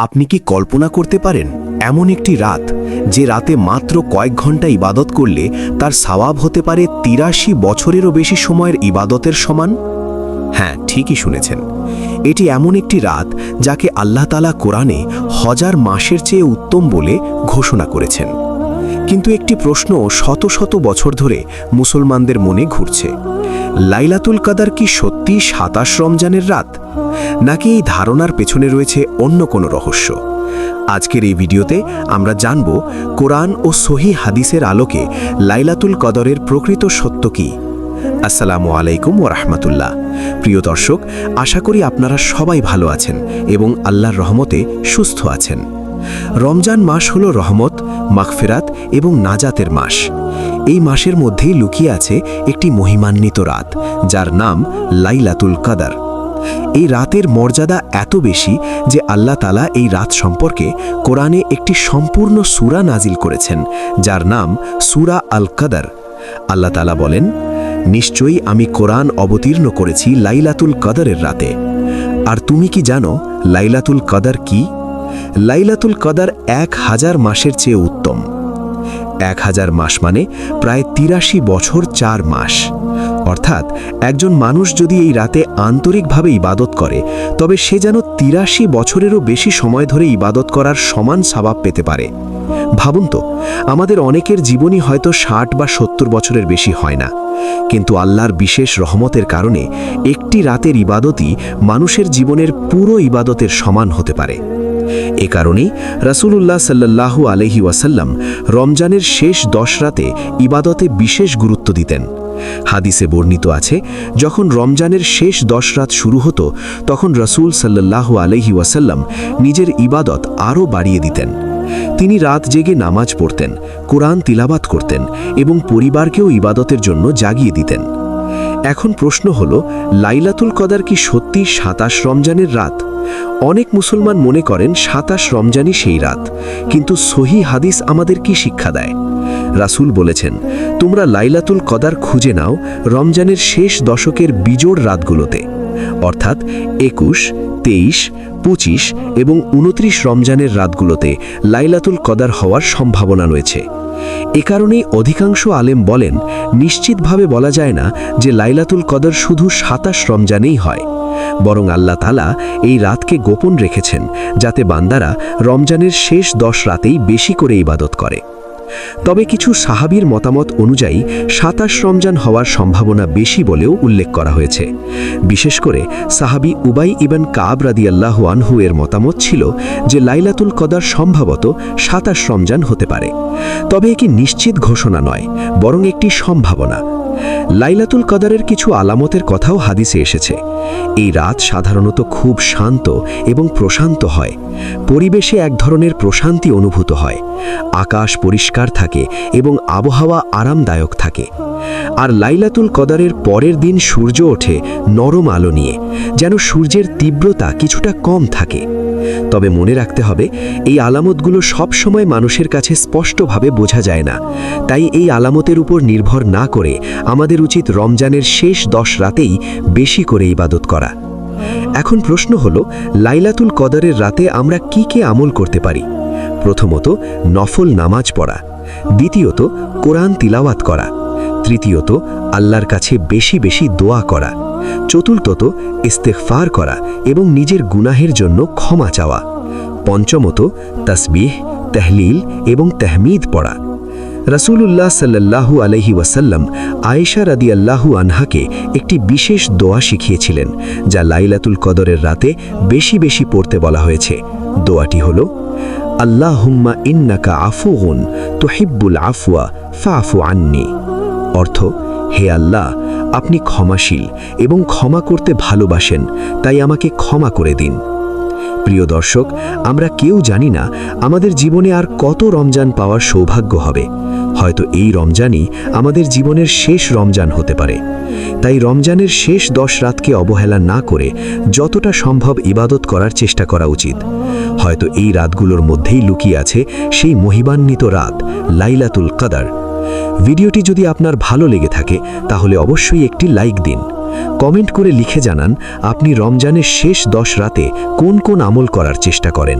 আপনি কি কল্পনা করতে পারেন এমন একটি রাত যে রাতে মাত্র কয়েক ঘন্টা ইবাদত করলে তার সওয়াব হতে পারে ৮৩ বছরেরও বেশি সময়ের ইবাদতের সমান? হ্যাঁ, ঠিকই শুনেছেন। এটি এমন একটি রাত যাকে আল্লাহ তাআলা কোরআনে হাজার মাসের চেয়ে উত্তম বলে ঘোষণা করেছেন। কিন্তু একটি প্রশ্ন শত শত বছর ধরে মুসলমানদের মনে ঘুরছে, লাইলাতুল কদর কি সত্যি ২৭ রমজানের রাত, নাকি এই ধারণার পেছনে রয়েছে অন্য কোনো রহস্য? আজকের এই ভিডিওতে আমরা জানব কোরআন ও সহিহ হাদিসের আলোকে লাইলাতুল কদরের প্রকৃত সত্য কী। আসসালামু আলাইকুম ওয়া রাহমাতুল্লাহ। প্রিয় দর্শক, আশা করি আপনারা সবাই ভালো আছেন এবং আল্লাহর রহমতে সুস্থ আছেন। রমজান মাস হল রহমত, মাগফিরাত এবং নাজাতের মাস। এই মাসের মধ্যেই লুকিয়ে আছে একটি মহিমান্বিত রাত, যার নাম লাইলাতুল কদর। এই রাতের মর্যাদা এত বেশি যে আল্লাহ তাআলা এই রাত সম্পর্কে কোরআনে একটি সম্পূর্ণ সূরা নাজিল করেছেন, যার নাম সূরা আল কদর। আল্লাহ তাআলা বলেন, নিশ্চয়ই আমি কোরআন অবতীর্ণ করেছি লাইলাতুল কদরের রাতে। আর তুমি কি জানো লাইলাতুল কদর কি? লাইলাতুল কদর ১০০০ মাসের চেয়ে উত্তম। ১০০০ মাস মানে প্রায় ৮৩ বছর ৪ মাস। অর্থাৎ একজন মানুষ যদি এই রাতে আন্তরিকভাবে ইবাদত করে, তবে সে যেন ৮৩ বছরেরও বেশি সময় ধরে ইবাদত করার সমান সওয়াব পেতে পারে। ভাবুন তো, আমাদের অনেকের জীবনই হয়তো ৬০ বা ৭০ বছরের বেশি হয় না, কিন্তু আল্লাহর বিশেষ রহমতের কারণে একটি রাতের ইবাদতই মানুষের জীবনের পুরো ইবাদতের সমান হতে পারে। এ কারণেই রাসূলুল্লাহ সাল্লাল্লাহু আলাইহি ওয়াসাল্লাম রমজানের শেষ ১০ রাতে ইবাদতে বিশেষ গুরুত্ব দিতেন। হাদিসে বর্ণিত আছে, যখন রমজানের শেষ ১০ রাত শুরু হতো, তখন রাসূল সাল্লাল্লাহু আলাইহি ওয়াসাল্লাম নিজের ইবাদত আরও বাড়িয়ে দিতেন। তিনি রাত জেগে নামাজ পড়তেন, কোরআন তিলাওয়াত করতেন এবং পরিবারকেও ইবাদতের জন্য জাগিয়ে দিতেন। এখন প্রশ্ন হল, লাইলাতুল কদর কি সত্যি ২৭ রমজানের রাত? অনেক মুসলমান মনে করেন ২৭ রমজানই সেই রাত, কিন্তু সহিহ হাদিস আমাদের কি শিক্ষা দেয়? রাসূল বলেছেন, তোমরা লাইলাতুল কদর খুঁজে নাও রমজানের শেষ দশকের বিজোড় রাতগুলোতে, অর্থাৎ ২১, ২৩, ২৫ এবং ২৯ রমজানের রাতগুলোতে লাইলাতুল কদর হওয়ার সম্ভাবনা রয়েছে। এ কারণেই অধিকাংশ আলেম বলেন, নিশ্চিতভাবে বলা যায় না যে লাইলাতুল কদর শুধু ২৭ রমজানেই হয়, বরং আল্লাহ তাআলা এই রাতকে গোপন রেখেছেন যাতে বান্দারা রমজানের শেষ ১০ রাতেই বেশি করে ইবাদত করে। তবে কিছু সাহাবীর মতামত অনুযায়ী ২৭ রমজান হওয়ার সম্ভাবনা বেশি বলেও উল্লেখ করা হয়েছে। বিশেষ করে সাহাবী উবাই ইবন কাব রাদিয়াল্লাহু আনহু এর মতামত ছিল যে লাইলাতুল কদর সম্ভবত ২৭ রমজান হতে পারে। তবে এটি নিশ্চিত ঘোষণা নয়, বরং একটি সম্ভাবনা। লাইলাতুল কদরের কিছু আলামতের কথাও হাদিসে এসেছে। এই রাত সাধারণত খুব শান্ত এবং প্রশান্ত হয়। পরিবেশে এক ধরনের প্রশান্তি অনুভূত হয়। আকাশ পরিষ্কার থাকে এবং আবহাওয়া আরামদায়ক থাকে। আর লাইলাতুল কদরের পরের দিন সূর্য ওঠে নরম আলো নিয়ে, যেন সূর্যের তীব্রতা কিছুটা কম থাকে। তবে মনে রাখতে হবে, এই আলামতগুলো সব সময় মানুষের কাছে স্পষ্টভাবে বোঝা যায় না। তাই এই আলামতের উপর নির্ভর না করে আমাদের উচিত রমজানের শেষ ১০ রাতেই বেশি করে ইবাদত করা। এখন প্রশ্ন হল, লাইলাতুল কদরের রাতে আমরা কি আমল করতে পারি? প্রথমত, নফল নামাজ পড়া। দ্বিতীয়ত, কোরআন তিলাওয়াত করা। তৃতীয়ত, আল্লাহর কাছে বেশি বেশি দোয়া করা। চতুর্থত, ইস্তেগফার করা এবং নিজের গুনাহের জন্য ক্ষমা চাওয়া। পঞ্চমত, তাসবিহ, তাহলিল এবং তাহমিদ পড়া। রাসূলুল্লাহ সাল্লাল্লাহু আলাইহি ওয়াসাল্লাম আয়েশা রাদিয়াল্লাহু আনহাকে একটি বিশেষ দোয়া শিখিয়েছিলেন, যা লাইলাতুল কদরের রাতে বেশি বেশি পড়তে বলা হয়েছে। দোয়াটি হল, আল্লাহুম্মা ইন্নাকা আফুউন তুহিব্বুল আফওয়া ফাফু আন্নি। অর্থ, হে আল্লাহ, আপনি ক্ষমাশীল এবং ক্ষমা করতে ভালোবাসেন, তাই আমাকে ক্ষমা করে দিন। প্রিয় দর্শক, আমরা কেউ জানি না আমাদের জীবনে আর কত রমজান পাওয়ার সৌভাগ্য হবে। হয়তো এই রমজানই আমাদের জীবনের শেষ রমজান হতে পারে। তাই রমজানের শেষ ১০ রাতকে অবহেলা না করে যতটা সম্ভব ইবাদত করার চেষ্টা করা উচিত। হয়তো এই রাতগুলোর মধ্যেই লুকিয়ে আছে সেই মহিমান্বিত রাত লাইলাতুল কদর। ভিডিওটি যদি আপনার ভালো লেগে থাকে তাহলে অবশ্যই একটি লাইক দিন। কমেন্ট করে লিখে জানান আপনি রমজানের শেষ ১০ রাতে কোন কোন আমল করার চেষ্টা করেন।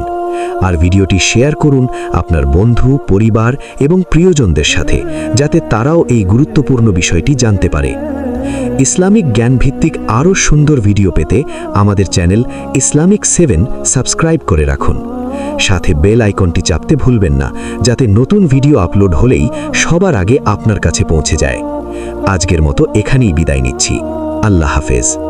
আর ভিডিওটি শেয়ার করুন আপনার বন্ধু, পরিবার এবং প্রিয়জনদের সাথে, যাতে তারাও এই গুরুত্বপূর্ণ বিষয়টি জানতে পারে। ইসলামিক জ্ঞানভিত্তিক আরও সুন্দর ভিডিও পেতে আমাদের চ্যানেল ইসলামিক 7 সাবস্ক্রাইব করে রাখুন। সাথে বেল আইকনটি চাপতে ভুলবেন না, যাতে নতুন ভিডিও আপলোড হলেই সবার আগে আপনার কাছে পৌঁছে যায়। আজকের মতো এখানেই বিদায় নিচ্ছি। আল্লাহ হাফেজ।